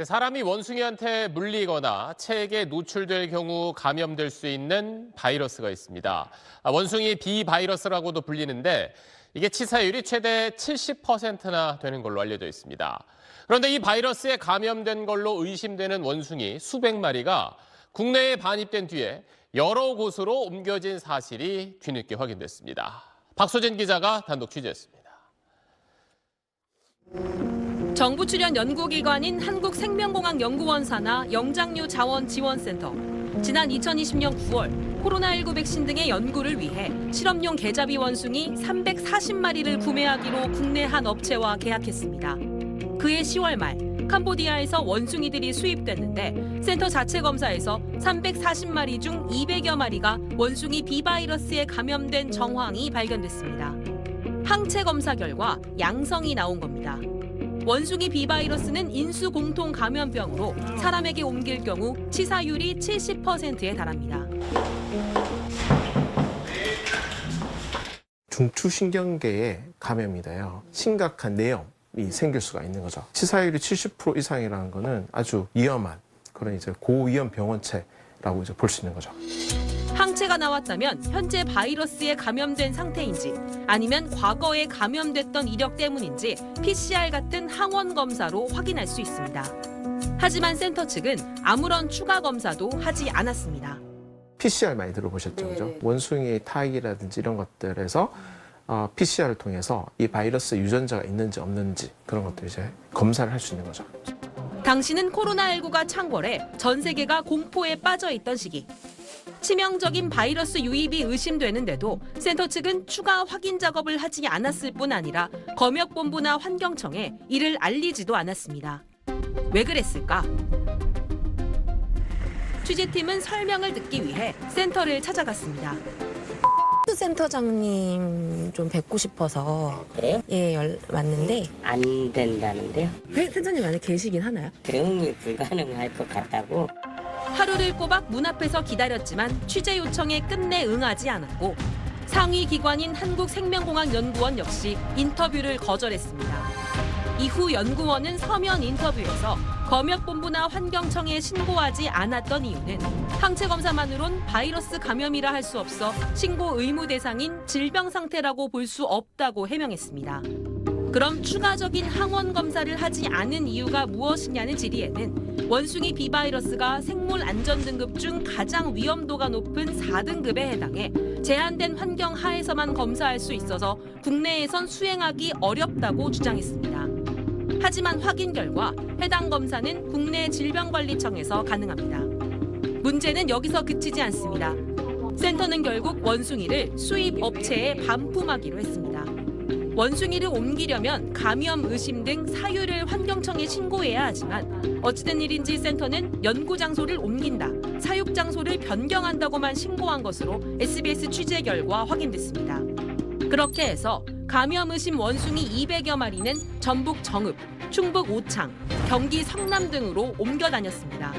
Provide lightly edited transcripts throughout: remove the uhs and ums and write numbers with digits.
사람이 원숭이한테 물리거나 체액에 노출될 경우 감염될 수 있는 바이러스가 있습니다. 원숭이 비바이러스라고도 불리는데 이게 치사율이 최대 70%나 되는 걸로 알려져 있습니다. 그런데 이 바이러스에 감염된 걸로 의심되는 원숭이 수백 마리가 국내에 반입된 뒤에 여러 곳으로 옮겨진 사실이 뒤늦게 확인됐습니다. 박소진 기자가 단독 취재했습니다. 정부 출연 연구기관인 한국생명공학연구원 산하 영장류 자원지원센터. 지난 2020년 9월 코로나19 백신 등의 연구를 위해 실험용 계자비 원숭이 340마리를 구매하기로 국내 한 업체와 계약했습니다. 그해 10월 말 캄보디아에서 원숭이들이 수입됐는데 센터 자체 검사에서 340마리 중 200여 마리가 원숭이 비바이러스에 감염된 정황이 발견됐습니다. 항체 검사 결과 양성이 나온 겁니다. 원숭이 비바이러스는 인수 공통 감염병으로 사람에게 옮길 경우 치사율이 70%에 달합니다. 중추신경계에 감염이 돼요. 심각한 뇌염이 생길 수가 있는 거죠. 치사율이 70% 이상이라는 거는 아주 위험한 그런 이제 고위험 병원체라고 이제 볼 수 있는 거죠. 항체가 나왔다면 현재 바이러스에 감염된 상태인지 아니면 과거에 감염됐던 이력 때문인지 PCR 같은 항원 검사로 확인할 수 있습니다. 하지만 센터 측은 아무런 추가 검사도 하지 않았습니다. PCR 많이 들어보셨죠? 그죠? 원숭이의 타액이라든지 이런 것들에서 PCR을 통해서 이 바이러스 유전자가 있는지 없는지 그런 것들 이제 검사를 할 수 있는 거죠. 당시는 코로나19가 창궐해 전 세계가 공포에 빠져 있던 시기. 치명적인 바이러스 유입이 의심되는데도 센터 측은 추가 확인 작업을 하지 않았을 뿐 아니라 검역본부나 환경청에 이를 알리지도 않았습니다. 왜 그랬을까? 취재팀은 설명을 듣기 위해 센터를 찾아갔습니다. 센터장님 좀 뵙고 싶어서 그래요? 왔는데 안 된다는데요? 센터님 안에 계시긴 하나요? 대응이 불가능할 것 같다고. 하루를 꼬박 문 앞에서 기다렸지만 취재 요청에 끝내 응하지 않았고 상위 기관인 한국생명공학연구원 역시 인터뷰를 거절했습니다. 이후 연구원은 서면 인터뷰에서 검역본부나 환경청에 신고하지 않았던 이유는 항체 검사만으론 바이러스 감염이라 할 수 없어 신고 의무 대상인 질병 상태라고 볼 수 없다고 해명했습니다. 그럼 추가적인 항원 검사를 하지 않은 이유가 무엇이냐는 질의에는 원숭이 비바이러스가 생물 안전 등급 중 가장 위험도가 높은 4등급에 해당해 제한된 환경 하에서만 검사할 수 있어서 국내에선 수행하기 어렵다고 주장했습니다. 하지만 확인 결과 해당 검사는 국내 질병관리청에서 가능합니다. 문제는 여기서 그치지 않습니다. 센터는 결국 원숭이를 수입 업체에 반품하기로 했습니다. 원숭이를 옮기려면 감염 의심 등 사유를 환경청에 신고해야 하지만 어찌된 일인지 센터는 연구 장소를 옮긴다, 사육 장소를 변경한다고만 신고한 것으로 SBS 취재 결과 확인됐습니다. 그렇게 해서 감염 의심 원숭이 200여 마리는 전북 정읍, 충북 오창, 경기 성남 등으로 옮겨 다녔습니다.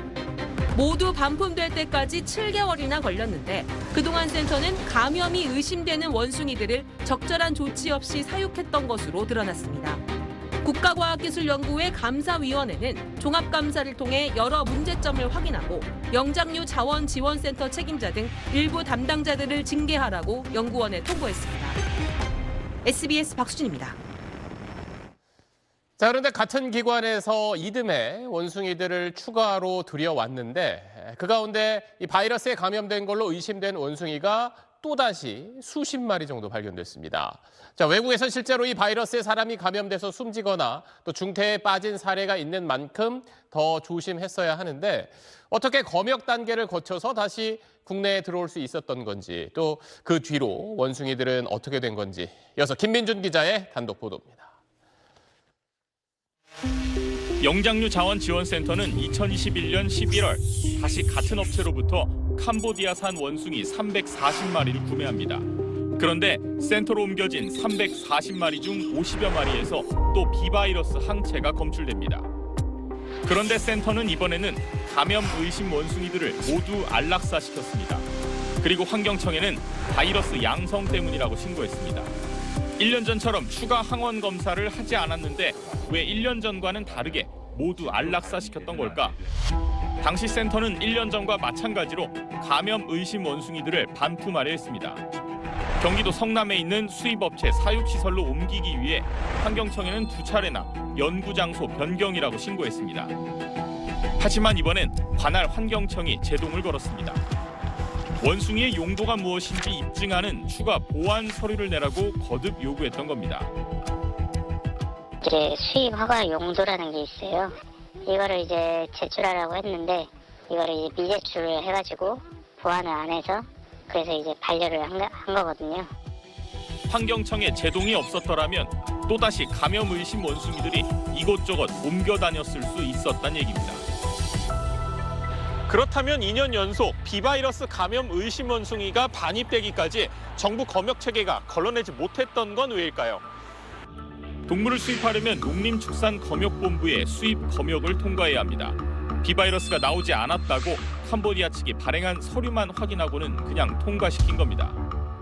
모두 반품될 때까지 7개월이나 걸렸는데 그동안 센터는 감염이 의심되는 원숭이들을 적절한 조치 없이 사육했던 것으로 드러났습니다. 국가과학기술연구회 감사위원회는 종합감사를 통해 여러 문제점을 확인하고 영장류 자원지원센터 책임자 등 일부 담당자들을 징계하라고 연구원에 통보했습니다. SBS 박수진입니다. 자, 그런데 같은 기관에서 이듬해 원숭이들을 추가로 들여왔는데 그 가운데 이 바이러스에 감염된 걸로 의심된 원숭이가 또다시 수십 마리 정도 발견됐습니다. 자, 외국에선 실제로 이 바이러스에 사람이 감염돼서 숨지거나 또 중태에 빠진 사례가 있는 만큼 더 조심했어야 하는데 어떻게 검역 단계를 거쳐서 다시 국내에 들어올 수 있었던 건지 또 그 뒤로 원숭이들은 어떻게 된 건지 이어서 김민준 기자의 단독 보도입니다. 영장류 자원지원센터는 2021년 11월 다시 같은 업체로부터 캄보디아산 원숭이 340마리를 구매합니다. 그런데 센터로 옮겨진 340마리 중 50여 마리에서 또 비바이러스 항체가 검출됩니다. 그런데 센터는 이번에는 감염 의심 원숭이들을 모두 안락사시켰습니다. 그리고 환경청에는 바이러스 양성 때문이라고 신고했습니다. 1년 전처럼 추가 항원 검사를 하지 않았는데 왜 1년 전과는 다르게 모두 안락사시켰던 걸까? 당시 센터는 1년 전과 마찬가지로 감염 의심 원숭이들을 반품하려 했습니다. 경기도 성남에 있는 수입업체 사육시설로 옮기기 위해 환경청에는 2차례나 연구 장소 변경이라고 신고했습니다. 하지만 이번엔 관할 환경청이 제동을 걸었습니다. 원숭이의 용도가 무엇인지 입증하는 추가 보완 서류를 내라고 거듭 요구했던 겁니다. 이제 수입 허가 용도라는 게 있어요. 이거를 이제 제출하라고 했는데 이거를 이제 미제출을 해가지고 보완을 안 해서 그래서 이제 반려를 한 거거든요. 환경청에 제동이 없었더라면 또다시 감염 의심 원숭이들이 이곳저곳 옮겨 다녔을 수 있었단 얘기입니다. 그렇다면 2년 연속 비바이러스 감염 의심 원숭이가 반입되기까지 정부 검역 체계가 걸러내지 못했던 건 왜일까요? 동물을 수입하려면 농림축산검역본부의 수입 검역을 통과해야 합니다. 비바이러스가 나오지 않았다고 캄보디아 측이 발행한 서류만 확인하고는 그냥 통과시킨 겁니다.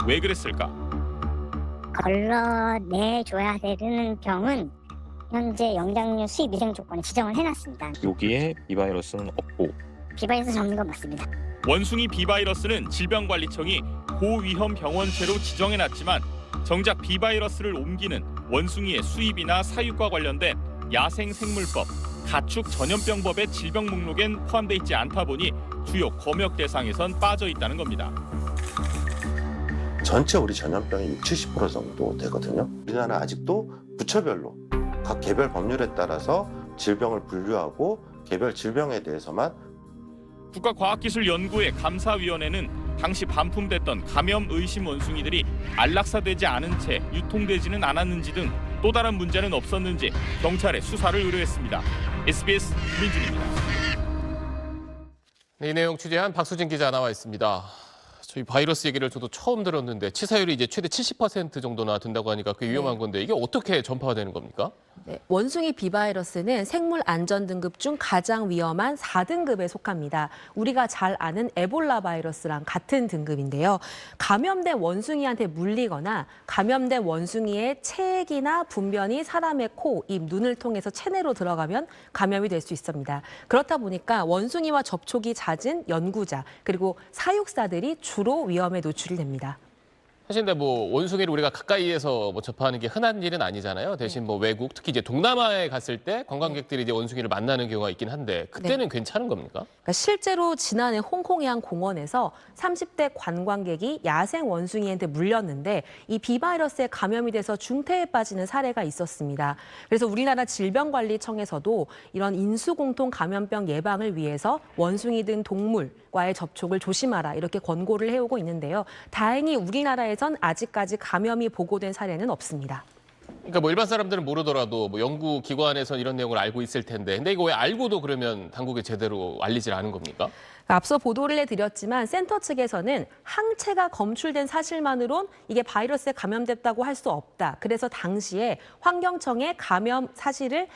왜 그랬을까? 걸러내줘야 되는 병은 현재 영장류 수입 위생 조건에 지정을 해놨습니다. 여기에 비바이러스는 없고 비바이러스 잡는 건 맞습니다. 원숭이 비바이러스는 질병관리청이 고위험 병원체로 지정해놨지만 정작 비바이러스를 옮기는 원숭이의 수입이나 사육과 관련된 야생생물법, 가축전염병법의 질병 목록엔 포함돼 있지 않다 보니 주요 검역 대상에선 빠져 있다는 겁니다. 전체 우리 전염병의 60-70% 정도 되거든요. 우리나라 아직도 부처별로 각 개별 법률에 따라서 질병을 분류하고 개별 질병에 대해서만 국가과학기술연구회 감사위원회는 당시 반품됐던 감염 의심 원숭이들이 안락사되지 않은 채 유통되지는 않았는지 등 또 다른 문제는 없었는지 경찰에 수사를 의뢰했습니다. SBS 민준입니다. 이 내용 취재한 박수진 기자 나와 있습니다. 저희 바이러스 얘기를 저도 처음 들었는데 치사율이 이제 최대 70% 정도나 된다고 하니까 꽤 위험한 건데 이게 어떻게 전파가 되는 겁니까? 네, 원숭이 비바이러스는 생물 안전 등급 중 가장 위험한 4등급에 속합니다. 우리가 잘 아는 에볼라 바이러스랑 같은 등급인데요. 감염된 원숭이한테 물리거나 감염된 원숭이의 체액이나 분변이 사람의 코, 입, 눈을 통해서 체내로 들어가면 감염이 될 수 있습니다. 그렇다 보니까 원숭이와 접촉이 잦은 연구자 그리고 사육사들이 주로 위험에 노출이 됩니다. 사실 근데 뭐 원숭이를 우리가 가까이에서 뭐 접하는 게 흔한 일은 아니잖아요. 대신 뭐 외국, 특히 이제 동남아에 갔을 때 관광객들이 이제 원숭이를 만나는 경우가 있긴 한데 그때는 괜찮은 겁니까? 그러니까 실제로 지난해 홍콩의 한 공원에서 30대 관광객이 야생 원숭이한테 물렸는데 이 비바이러스에 감염이 돼서 중태에 빠지는 사례가 있었습니다. 그래서 우리나라 질병관리청에서도 이런 인수공통 감염병 예방을 위해서 원숭이 등 동물과의 접촉을 조심하라 이렇게 권고를 해오고 있는데요. 다행히 우리나라에선 아직까지 감염이 보고된 사례는 없습니다. 그러니까 뭐 일반 사람들은 모르더라도 뭐 연구기관에선 이런 내용을 알고 있을 텐데 근데 이거 왜 알고도 그러면 당국에 제대로 알리질 않은 겁니까? 앞서 보도를 해드렸지만 센터 측에서는 항체가 검출된 사실만으론 이게 바이러스에 감염됐다고 할 수 없다. 그래서 당시에 환경청에 감염 사실을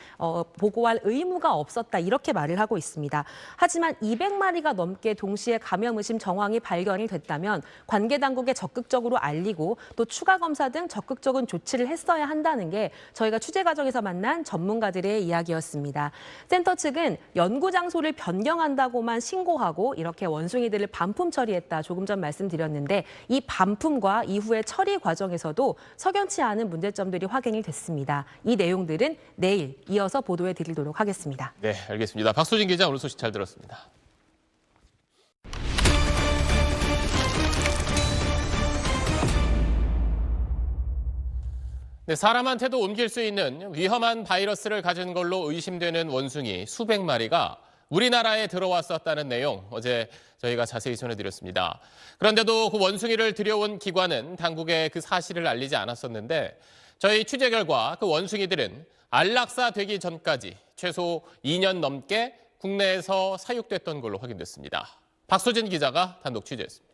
보고할 의무가 없었다. 이렇게 말을 하고 있습니다. 하지만 200마리가 넘게 동시에 감염 의심 정황이 발견이 됐다면 관계 당국에 적극적으로 알리고 또 추가 검사 등 적극적인 조치를 했어야 한다는 게 저희가 취재 과정에서 만난 전문가들의 이야기였습니다. 센터 측은 연구 장소를 변경한다고만 신고하고 이렇게 원숭이들을 반품 처리했다. 조금 전 말씀드렸는데 이 반품과 이후의 처리 과정에서도 석연치 않은 문제점들이 확인이 됐습니다. 이 내용들은 내일 이어서 보도해 드리도록 하겠습니다. 네, 알겠습니다. 박수진 기자 오늘 소식 잘 들었습니다. 네, 사람한테도 옮길 수 있는 위험한 바이러스를 가진 걸로 의심되는 원숭이 수백 마리가 우리나라에 들어왔었다는 내용 어제 저희가 자세히 전해드렸습니다. 그런데도 그 원숭이를 들여온 기관은 당국에 그 사실을 알리지 않았었는데 저희 취재 결과 그 원숭이들은 안락사 되기 전까지 최소 2년 넘게 국내에서 사육됐던 걸로 확인됐습니다. 박수진 기자가 단독 취재했습니다.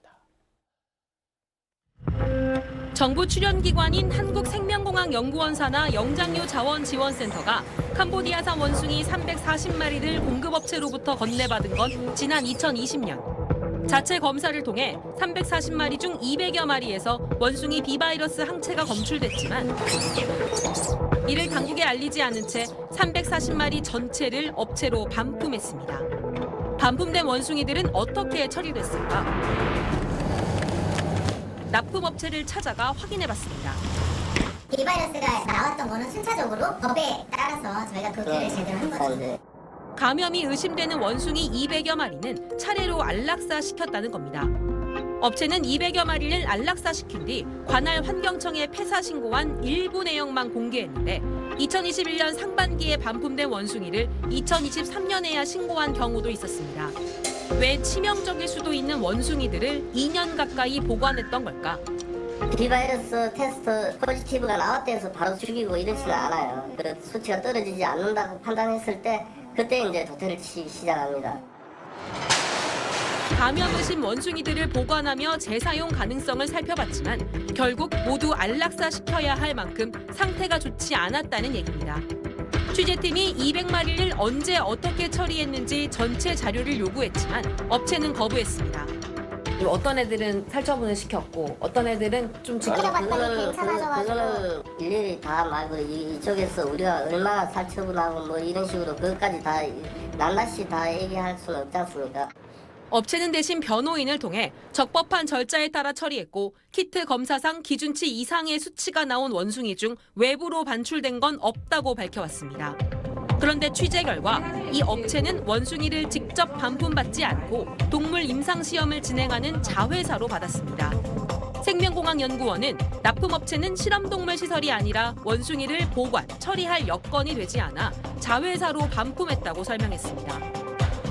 정부 출연기관인 한국생명공학연구원사나 영장류 자원지원센터가 캄보디아산 원숭이 340마리를 공급업체로부터 건네받은 건 지난 2020년. 자체 검사를 통해 340마리 중 200여 마리에서 원숭이 비바이러스 항체가 검출됐지만 이를 당국에 알리지 않은 채 340마리 전체를 업체로 반품했습니다. 반품된 원숭이들은 어떻게 처리됐을까? 납품업체를 찾아가 확인해봤습니다. 비바이러스가 나왔던 거는 순차적으로 법에 따라서 저희가 도태를 제대로 한 거죠. 감염이 의심되는 원숭이 200여 마리는 차례로 안락사시켰다는 겁니다. 업체는 200여 마리를 안락사시킨 뒤 관할 환경청에 폐사 신고한 일부 내용만 공개했는데 2021년 상반기에 반품된 원숭이를 2023년에야 신고한 경우도 있었습니다. 왜 치명적일 수도 있는 원숭이들을 2년 가까이 보관했던 걸까? 비바이러스 테스트 포지티브가 나왔다 해서 바로 죽이고 이러지는 않아요. 그 수치가 떨어지지 않는다고 판단했을 때 그때 이제 도태를 치기 시작합니다. 감염 의심 원숭이들을 보관하며 재사용 가능성을 살펴봤지만 결국 모두 안락사시켜야 할 만큼 상태가 좋지 않았다는 얘기입니다. 취재팀이 200마리를 언제 어떻게 처리했는지 전체 자료를 요구했지만 업체는 거부했습니다. 어떤 애들은 살처분을 시켰고 어떤 애들은 좀 그거는 일일이 다 말고 이쪽에서 우리가 얼마나 살처분하고 뭐 이런 식으로 그것까지 다 낱낱이 다 얘기할 수는 없지 않습니까? 업체는 대신 변호인을 통해 적법한 절차에 따라 처리했고 키트 검사상 기준치 이상의 수치가 나온 원숭이 중 외부로 반출된 건 없다고 밝혀왔습니다. 그런데 취재 결과 이 업체는 원숭이를 직접 반품받지 않고 동물 임상시험을 진행하는 자회사로 받았습니다. 생명공학연구원은 납품업체는 실험동물 시설이 아니라 원숭이를 보관, 처리할 여건이 되지 않아 자회사로 반품했다고 설명했습니다.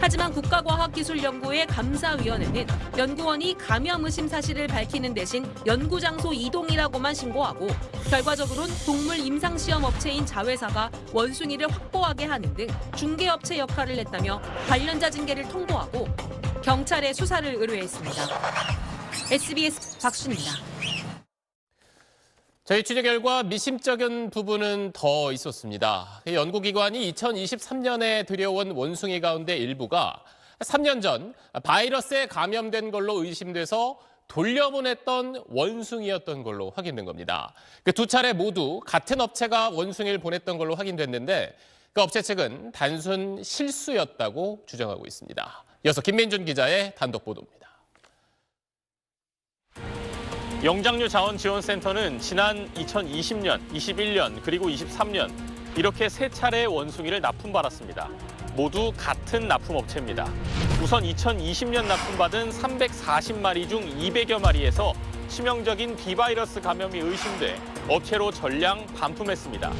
하지만 국가과학기술연구회 감사위원회는 연구원이 감염 의심 사실을 밝히는 대신 연구장소 이동이라고만 신고하고 결과적으로는 동물 임상시험 업체인 자회사가 원숭이를 확보하게 하는 등 중개업체 역할을 했다며 관련자 징계를 통보하고 경찰에 수사를 의뢰했습니다. SBS 박순입니다. 저희 취재 결과 미심쩍은 부분은 더 있었습니다. 연구기관이 2023년에 들여온 원숭이 가운데 일부가 3년 전 바이러스에 감염된 걸로 의심돼서 돌려보냈던 원숭이였던 걸로 확인된 겁니다. 그 두 차례 모두 같은 업체가 원숭이를 보냈던 걸로 확인됐는데 그 업체 측은 단순 실수였다고 주장하고 있습니다. 이어서 김민준 기자의 단독 보도입니다. 영장류 자원지원센터는 지난 2020년, 21년, 그리고 23년 이렇게 세 차례의 원숭이를 납품받았습니다. 모두 같은 납품업체입니다. 우선 2020년 납품받은 340마리 중 200여 마리에서 치명적인 비바이러스 감염이 의심돼 업체로 전량 반품했습니다.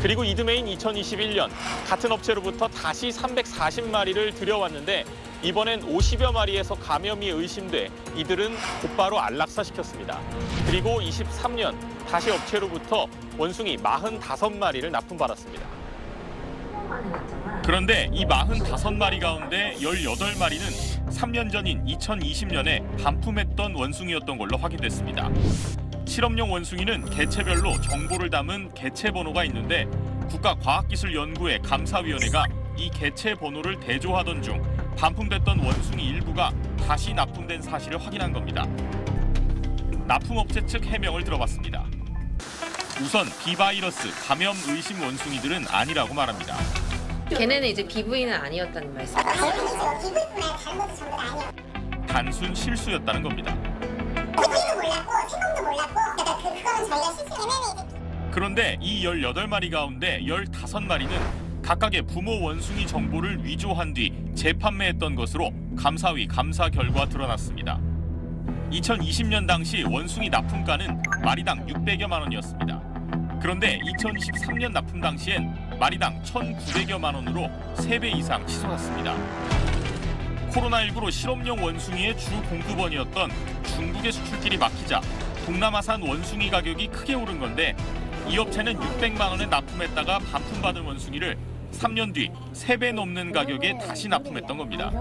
그리고 이듬해인 2021년 같은 업체로부터 다시 340마리를 들여왔는데 이번엔 50여 마리에서 감염이 의심돼 이들은 곧바로 안락사시켰습니다. 그리고 23년 다시 업체로부터 원숭이 45마리를 납품받았습니다. 그런데 이 45마리 가운데 18마리는 3년 전인 2020년에 반품했던 원숭이였던 걸로 확인됐습니다. 실험용 원숭이는 개체별로 정보를 담은 개체 번호가 있는데 국가과학기술연구회 감사위원회가 이 개체 번호를 대조하던 중 반품됐던 원숭이 일부가 다시 납품된 사실을 확인한 겁니다. 납품업체 측 해명을 들어봤습니다. 우선 비바이러스 감염 의심 원숭이들은 아니라고 말합니다. 걔네는 이제 BV는 아니었다는 말씀. 단순 실수였다는 겁니다. 그런데 이 18마리 가운데 15마리는 각각의 부모 원숭이 정보를 위조한 뒤 재판매했던 것으로 감사위 감사 결과 드러났습니다. 2020년 당시 원숭이 납품가는 마리당 600여만 원이었습니다. 그런데 2023년 납품 당시엔 마리당 1,900여만 원으로 3배 이상 치솟았습니다. 코로나19로 실험용 원숭이의 주 공급원이었던 중국의 수출길이 막히자 동남아산 원숭이 가격이 크게 오른 건데 이 업체는 600만 원에 납품했다가 반품받은 원숭이를 3년 뒤 3배 넘는 가격에 다시 납품했던 겁니다.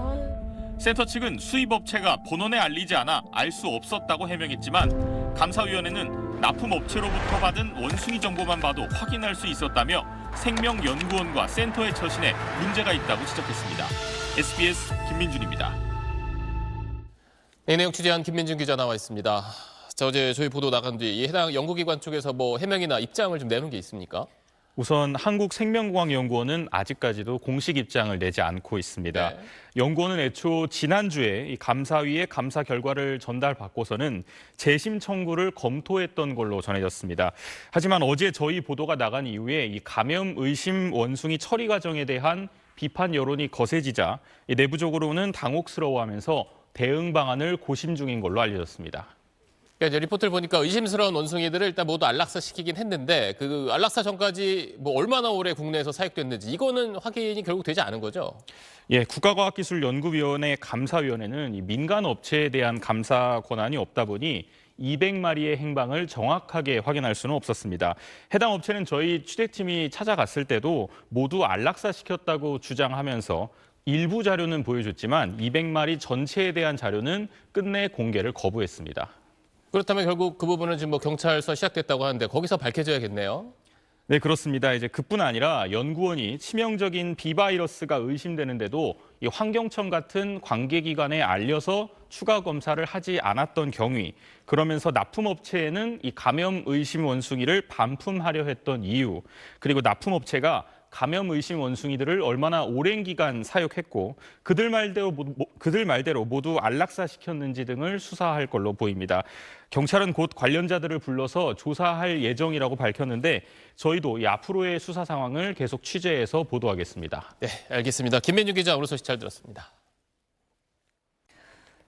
센터 측은 수입업체가 본원에 알리지 않아 알 수 없었다고 해명했지만 감사위원회는 납품업체로부터 받은 원숭이 정보만 봐도 확인할 수 있었다며 생명연구원과 센터의 처신에 문제가 있다고 지적했습니다. SBS 김민준입니다. 이 내용 취재한 김민준 기자 나와 있습니다. 자, 어제 저희 보도 나간 뒤 이 해당 연구기관 쪽에서 뭐 해명이나 입장을 좀 내는 게 있습니까? 우선 한국생명공학연구원은 아직까지도 공식 입장을 내지 않고 있습니다. 네. 연구원은 애초 지난주에 이 감사위에 감사 결과를 전달받고서는 재심 청구를 검토했던 걸로 전해졌습니다. 하지만 어제 저희 보도가 나간 이후에 이 감염 의심 원숭이 처리 과정에 대한 비판 여론이 거세지자 내부적으로는 당혹스러워하면서 대응 방안을 고심 중인 걸로 알려졌습니다. 그러니까 이제 리포트를 보니까 의심스러운 원숭이들을 일단 모두 안락사 시키긴 했는데 그 안락사 전까지 뭐 얼마나 오래 국내에서 사육됐는지 이거는 확인이 결국 되지 않은 거죠? 예, 국가과학기술연구위원회 감사위원회는 이 민간 업체에 대한 감사 권한이 없다 보니 200마리의 행방을 정확하게 확인할 수는 없었습니다. 해당 업체는 저희 취재팀이 찾아갔을 때도 모두 안락사 시켰다고 주장하면서 일부 자료는 보여줬지만 200마리 전체에 대한 자료는 끝내 공개를 거부했습니다. 그렇다면 결국 그 부분은 지금 뭐 경찰서 시작됐다고 하는데 거기서 밝혀져야겠네요. 네, 그렇습니다. 이제 그뿐 아니라 연구원이 치명적인 비바이러스가 의심되는데도 이 환경청 같은 관계기관에 알려서 추가 검사를 하지 않았던 경위, 그러면서 납품업체에는 이 감염 의심 원숭이를 반품하려 했던 이유, 그리고 납품업체가 감염 의심 원숭이들을 얼마나 오랜 기간 사육했고 그들 말대로 모두 안락사 시켰는지 등을 수사할 걸로 보입니다. 경찰은 곧 관련자들을 불러서 조사할 예정이라고 밝혔는데 저희도 이 앞으로의 수사 상황을 계속 취재해서 보도하겠습니다. 네, 알겠습니다. 김민준 기자 오늘 소식 잘 들었습니다.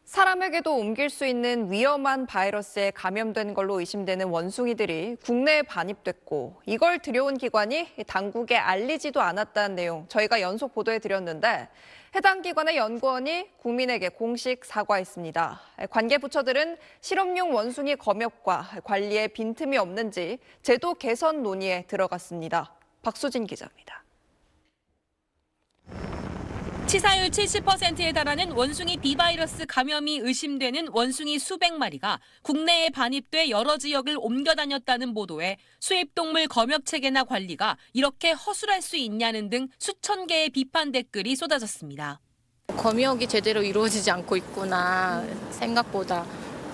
사람에게도 옮길 수 있는 위험한 바이러스에 감염된 걸로 의심되는 원숭이들이 국내에 반입됐고 이걸 들여온 기관이 당국에 알리지도 않았다는 내용 저희가 연속 보도해드렸는데 해당 기관의 연구원이 국민에게 공식 사과했습니다. 관계 부처들은 실험용 원숭이 검역과 관리에 빈틈이 없는지 제도 개선 논의에 들어갔습니다. 박수진 기자입니다. 치사율 70%에 달하는 원숭이 비바이러스 감염이 의심되는 원숭이 수백 마리가 국내에 반입돼 여러 지역을 옮겨 다녔다는 보도에 수입동물 검역 체계나 관리가 이렇게 허술할 수 있냐는 등 수천 개의 비판 댓글이 쏟아졌습니다. 검역이 제대로 이루어지지 않고 있구나 생각보다.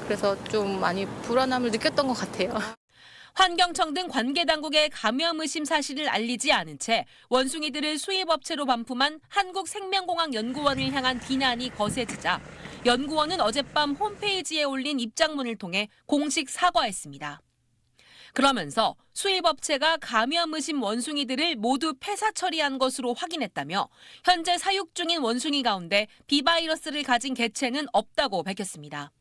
그래서 좀 많이 불안함을 느꼈던 것 같아요. 환경청 등 관계 당국에 감염 의심 사실을 알리지 않은 채 원숭이들을 수입업체로 반품한 한국생명공학연구원을 향한 비난이 거세지자 연구원은 어젯밤 홈페이지에 올린 입장문을 통해 공식 사과했습니다. 그러면서 수입업체가 감염 의심 원숭이들을 모두 폐사 처리한 것으로 확인했다며 현재 사육 중인 원숭이 가운데 비바이러스를 가진 개체는 없다고 밝혔습니다.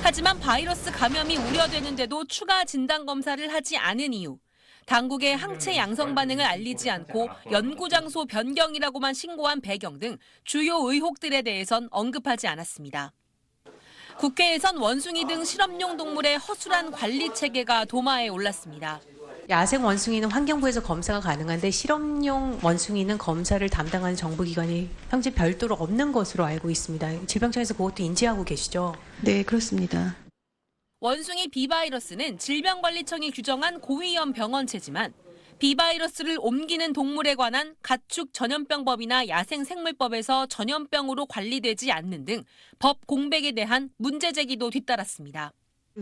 하지만 바이러스 감염이 우려되는데도 추가 진단 검사를 하지 않은 이유, 당국의 항체 양성 반응을 알리지 않고 연구 장소 변경이라고만 신고한 배경 등 주요 의혹들에 대해선 언급하지 않았습니다. 국회에선 원숭이 등 실험용 동물의 허술한 관리 체계가 도마에 올랐습니다. 야생 원숭이는 환경부에서 검사가 가능한데 실험용 원숭이는 검사를 담당하는 정부기관이 현재 별도로 없는 것으로 알고 있습니다. 질병청에서 그것도 인지하고 계시죠? 네, 그렇습니다. 원숭이 비바이러스는 질병관리청이 규정한 고위험 병원체지만 비바이러스를 옮기는 동물에 관한 가축 전염병법이나 야생생물법에서 전염병으로 관리되지 않는 등 법 공백에 대한 문제 제기도 뒤따랐습니다.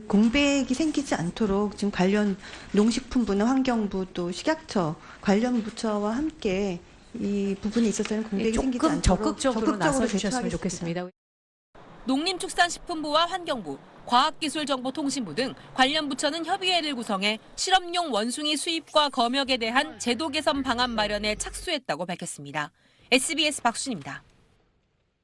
공백이 생기지 않도록 지금 관련 농식품부나 환경부 또 식약처 관련 부처와 함께 이 부분에 있어서는 공백이 생기지 않도록 적극적으로 나서주셨으면 좋겠습니다. 농림축산식품부와 환경부, 과학기술정보통신부 등 관련 부처는 협의회를 구성해 실험용 원숭이 수입과 검역에 대한 제도 개선 방안 마련에 착수했다고 밝혔습니다. SBS 박순입니다.